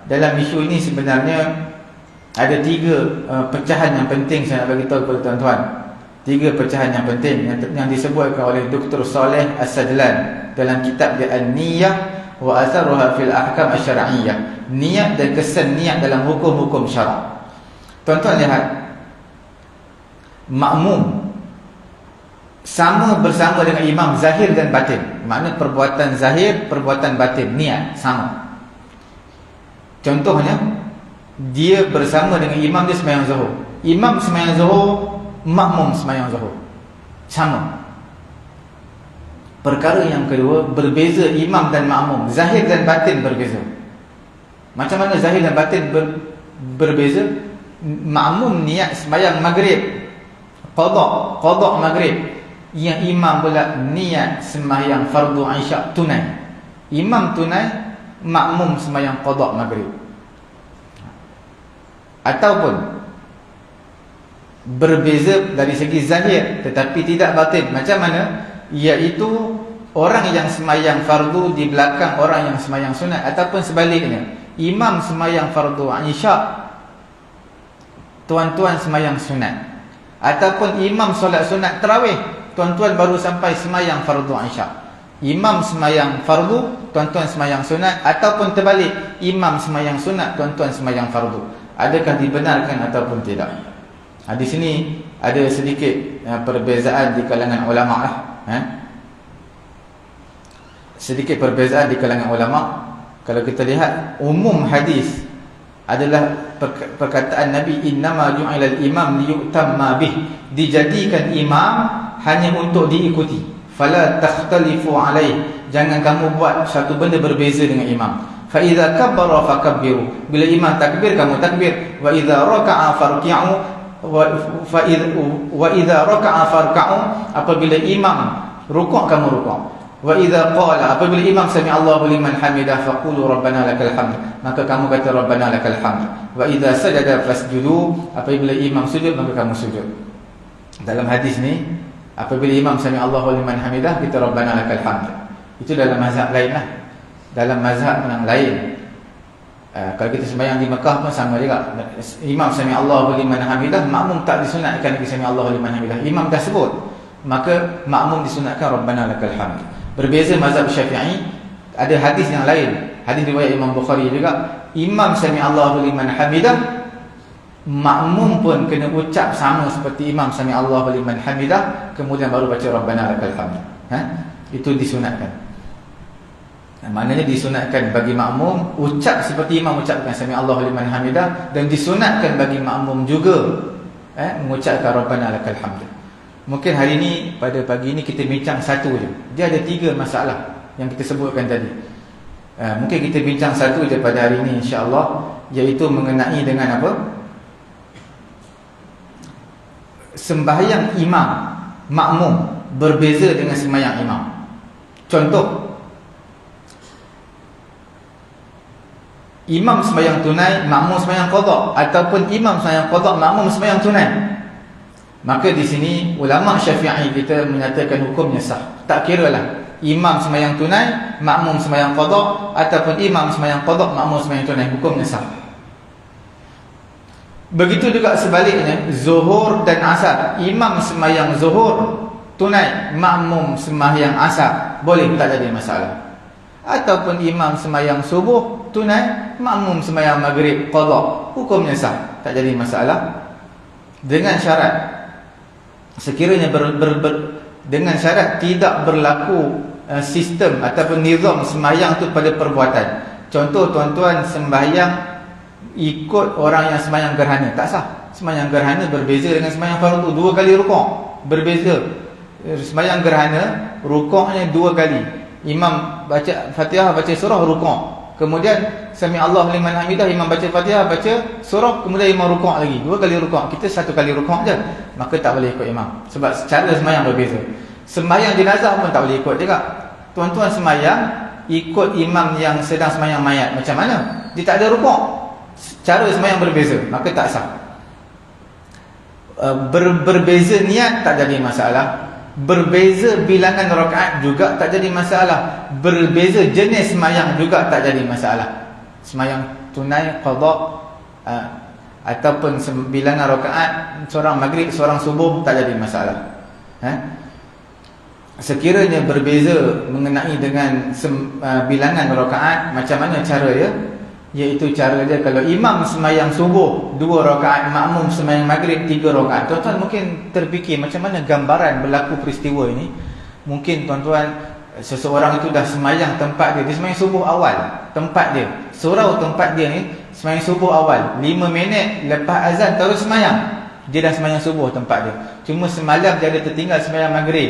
Dalam isu ini sebenarnya ada 3 pecahan yang penting saya nak bagi tahu kepada tuan-tuan. 3 pecahan yang penting yang disebutkan oleh Dr. Saleh As-Sadlan dalam kitab dia An-Niyah wa Atharuha fil Ahkam Asy-Syar'iyyah. Niat dan kesan niat dalam hukum-hukum syarak. Tuan-tuan lihat, makmum sama bersama dengan imam zahir dan batin. Maknanya perbuatan zahir, perbuatan batin, niat sama. Contohnya, dia bersama dengan imam, dia sembahyang zuhur. Imam sembahyang zuhur, makmum sembahyang zuhur, sama. Perkara yang kedua, berbeza imam dan makmum, zahir dan batin berbeza. Macam mana zahir dan batin berbeza? Makmum niat sembahyang maghrib, qada maghrib. Yang imam pula niat sembahyang fardu isyak tunai. Imam tunai, makmum sembahyang qada maghrib. Ataupun berbeza dari segi zahir tetapi tidak batin. Macam mana? Iaitu orang yang sembahyang fardu di belakang orang yang sembahyang sunat, ataupun sebaliknya, imam sembahyang fardu isyak, tuan-tuan sembahyang sunat, ataupun imam solat sunat tarawih, tuan-tuan baru sampai sembahyang fardu isyak. Imam sembahyang fardu, tuan-tuan sembahyang sunat, ataupun terbalik, imam sembahyang sunat, tuan-tuan sembahyang fardu. Adakah dibenarkan ataupun tidak? Di sini ada sedikit perbezaan di kalangan ulama lah. Sedikit perbezaan di kalangan ulama. Kalau kita lihat umum hadis adalah perkataan Nabi, innama ju'ilal imam liyutamma bih, dijadikan imam hanya untuk diikuti. Fala takhtalifu alaih, jangan kamu buat satu benda berbeza dengan imam. Fa idza kabbara fakabbiru, bila imam takbir kamu takbir. Wa idza raka'a farki'u, wa idza raka'a farka'u, apabila imam rukuk kamu rukuk. Wa idza qala, apabila imam sami Allahu liman hamidah faqulu rabbana lakal hamd, maka kamu kata rabbana lakal hamd. Wa idza sajada fasjudu, apabila imam sujud maka kamu sujud. Dalam hadis ni, apabila imam sami Allahu liman hamidah, kita rabbana lakal hamd. Itu dalam mazhab lain lah. Dalam mazhab yang lain, kalau kita sembahyang di Mekah pun sama juga. Imam sami Allahu liman hamidah, makmum tak disunatkan lagi sami Allahu liman hamidah. Imam dah sebut, maka makmum disunatkan rabbana lakal hamd. Berbeza mazhab Syafi'i, ada hadis yang lain, hadis riwayat Imam Bukhari juga, imam sami Allahu liman hamidah, makmum pun kena ucap sama seperti imam sami Allahu liman hamidah, kemudian baru baca rabbana lakal hamd. Itu disunatkan. Maknanya disunatkan bagi makmum ucap seperti imam ucapkan sami Allahu liman hamidah, dan disunatkan bagi makmum juga mengucapkan rabbana lakal hamd. Mungkin hari ini, pada pagi ini kita bincang satu je. Dia ada 3 masalah yang kita sebutkan tadi. Mungkin kita bincang satu je pada hari ini insya-Allah, iaitu mengenai dengan apa? Sembahyang imam makmum berbeza dengan sembahyang imam. Contoh, imam sembahyang tunai, makmum sembahyang qada, ataupun imam sembahyang qada, makmum sembahyang tunai. Maka di sini ulama Syafi'i kita menyatakan hukumnya sah. Tak kiralah imam sembahyang tunai, makmum sembahyang qada, ataupun imam sembahyang qada, makmum sembahyang tunai, hukumnya sah. Begitu juga sebaliknya, zuhur dan asar, imam sembahyang zuhur tunai, makmum sembahyang asar, boleh, tak jadi masalah. Ataupun imam sembahyang subuh tunai, makmum sembahyang maghrib qada, hukumnya sah, tak jadi masalah. Dengan syarat, sekiranya dengan syarat tidak berlaku sistem ataupun nizam sembahyang tu pada perbuatan. Contoh tuan-tuan sembahyang ikut orang yang sembahyang gerhana, tak sah. Sembahyang gerhana berbeza dengan sembahyang fardu, 2 kali rukuk, berbeza. Sembahyang gerhana rukuknya 2 kali. Imam baca Fatihah, baca surah, rukuk. Kemudian sami Allahu liman hamidah, imam baca Fatihah, baca surah, kemudian imam rukuk lagi, 2 kali rukuk. Kita 1 kali rukuk je, maka tak boleh ikut imam, sebab cara sembahyang berbeza. Sembahyang jenazah pun tak boleh ikut juga. Tuan-tuan sembahyang ikut imam yang sedang sembahyang mayat, macam mana? Dia tak ada rukuk, cara sembahyang berbeza, maka tak sah. Berbeza niat tak jadi masalah. Berbeza bilangan rakaat juga tak jadi masalah. Berbeza jenis sembahyang juga tak jadi masalah. Sembahyang tunai, qada, ataupun bilangan rakaat, seorang maghrib, seorang subuh, tak jadi masalah. Sekiranya berbeza mengenai dengan bilangan rakaat, macam mana cara dia? Iaitu cara dia, kalau imam sembahyang subuh 2 rakaat, makmum sembahyang maghrib 3 rakaat. Tuan-tuan mungkin terfikir macam mana gambaran berlaku peristiwa ini. Mungkin tuan-tuan, seseorang itu dah sembahyang tempat dia sembahyang subuh awal, tempat dia, surau tempat dia ni sembahyang subuh awal, 5 minit lepas azan terus sembahyang. Dia dah sembahyang subuh tempat dia. Cuma semalam dia ada tertinggal sembahyang maghrib,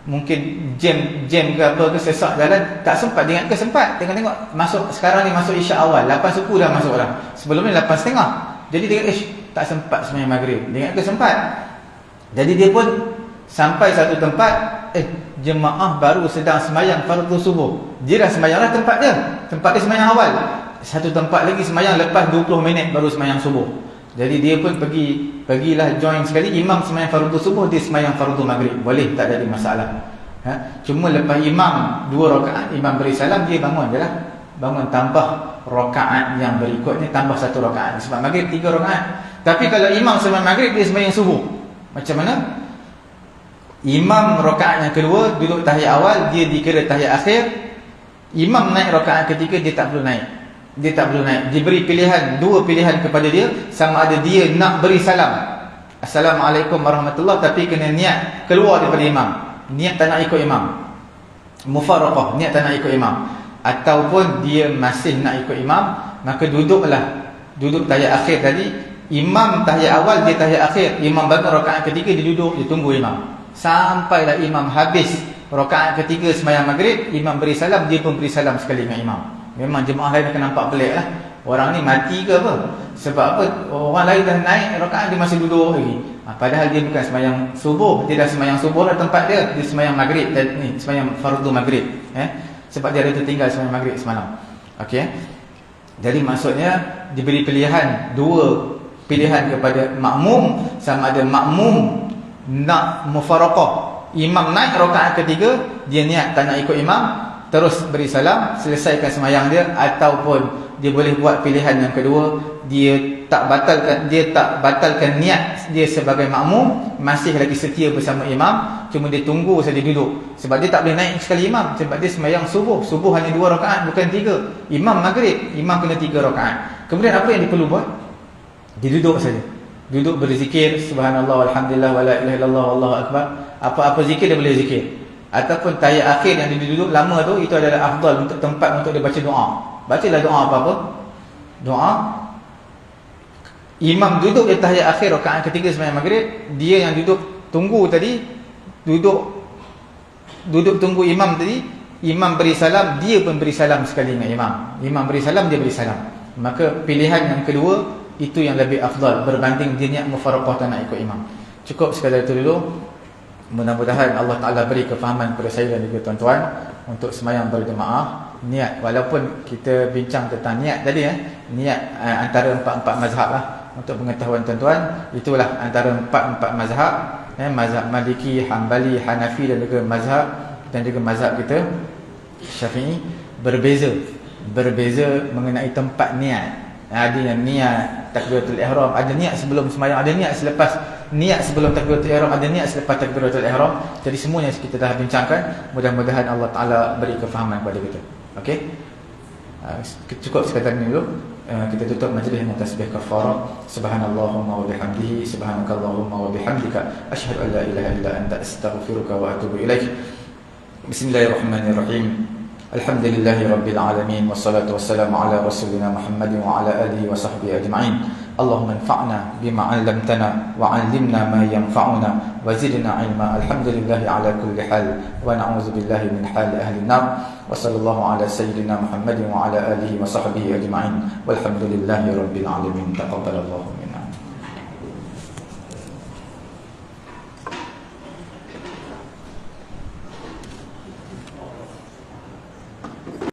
mungkin jam ke apa ke, sesak jalan, tak sempat. Dia ingat ke sempat, tengok-tengok masuk, sekarang ni masuk isyak awal, 8 suku dah masuk dah, sebelum ni 8.30. Jadi dia ingat, tak sempat sembahyang maghrib. Dia ingat ke sempat. Jadi dia pun sampai satu tempat, jemaah baru sedang sembahyang fardu subuh. Dia dah sembahyang lah tempat dia sembahyang awal. Satu tempat lagi sembahyang lepas 20 minit baru sembahyang subuh. Jadi dia pun pergilah join sekali, imam sembahyang fardu subuh, dia sembahyang fardu maghrib, boleh, tak ada masalah. Cuma lepas imam 2 rakaat, imam beri salam, dia bangun je lah, bangun tambah rakaat yang berikutnya, tambah 1 rakaat, sebab maghrib 3 rakaat. Tapi kalau imam sembahyang maghrib, dia sembahyang subuh, macam mana? Imam rakaat yang kedua duduk tahiyat awal, dia dikira tahiyat akhir. Imam naik rakaat ketiga, dia tak perlu naik. Diberi pilihan, 2 pilihan kepada dia, sama ada dia nak beri salam, Assalamualaikum warahmatullahi, tapi kena niat keluar daripada imam, niat tak nak ikut imam, mufaraqah, niat tak nak ikut imam. Ataupun dia masih nak ikut imam, maka duduk tahiyat akhir tadi. Imam tahiyat awal, dia tahiyat akhir. Imam bangun rakaat ketiga, dia duduk, dia tunggu imam sampailah imam habis rakaat ketiga sembahyang maghrib. Imam beri salam, dia pun beri salam sekali dengan imam. Memang jemaah lain akan nampak pelik lah. orang ni mati ke apa? Sebab apa? Orang lain dah naik rakaat, dia masih duduk lagi. Padahal dia bukan sembahyang subuh. Dia dah sembahyang subuh dah tempat dia. Dia sembahyang maghrib ni, sembahyang fardu maghrib. Sebab dia ada tertinggal sembahyang maghrib semalam. Okey. Jadi maksudnya diberi pilihan, dua pilihan kepada makmum, sama ada makmum nak mufaraqah, imam naik rakaat ketiga, dia niat tak nak ikut imam, terus beri salam, selesaikan sembahyang dia, ataupun dia boleh buat pilihan yang kedua, dia tak batalkan niat dia sebagai makmum, masih lagi setia bersama imam, cuma dia tunggu saja duduk. Sebab dia tak boleh naik sekali imam, sebab dia sembahyang subuh. Subuh hanya 2 rakaat bukan 3. Imam maghrib, imam kena 3 rakaat. Kemudian apa yang dia perlu buat? Dia duduk saja. Duduk berzikir subhanallah walhamdulillah wala ilaha illallah wallahu akbar. Apa-apa zikir dia boleh zikir. Ataupun tahiyat akhir yang dia duduk lama tu, itu adalah afdal untuk tempat untuk dia baca doa. Bacalah doa apa-apa. Doa. Imam duduk di tahiyat akhir rakaat ketiga sembahyang maghrib, dia yang duduk tunggu tadi, duduk tunggu imam tadi, imam beri salam, dia pun beri salam sekali dengan imam. Imam beri salam, dia beri salam. Maka pilihan yang kedua itu yang lebih afdal berbanding dia niat mufaraqah tak nak ikut imam. Cukup sekadar itu dulu. Mudah-mudahan Allah Ta'ala beri kefahaman kepada saya dan juga tuan-tuan untuk sembahyang berjemaah. Niat, walaupun kita bincang tentang niat tadi, niat antara empat mazhab lah. Untuk pengetahuan tuan-tuan, itulah antara empat mazhab, mazhab Maliki, Hanbali, Hanafi dan juga mazhab kita Syafi'i berbeza mengenai tempat niat. Ada yang niat takbiratul ihram, ada niat sebelum sembahyang, ada niat selepas, niat sebelum takbiratul ihram, ada niat selepas takbiratul ihram. Jadi semuanya kita dah bincangkan. Mudah-mudahan Allah Ta'ala beri kefahaman kepada kita. Okey, cukup sekadar ini dulu. Kita tutup majlis dengan tasbih kafarah. Subhanallahumma wa bihamdihi, subhanakallahumma wa bihamdika, asyhadu an la ilaha illa anta, astaghfiruka wa atubu ilaik. Bismillahirrahmanirrahim. Alhamdulillahi rabbil alamin, wassalatu wassalamu ala rasulina Muhammadin wa ala alihi wa sahbihi ajma'in. Allahumma anfa'na bima 'allamtana wa 'allimna ma yanfa'una wa zidna 'ilma. Alhamdulillahi ala kulli hal wa na'udzu billahi min hali ahli an-nar. Wa sallallahu ala sayyidina Muhammadin wa ala alihi wa sahbihi ajma'in. Walhamdulillahi rabbil alamin. Taqabbalallahu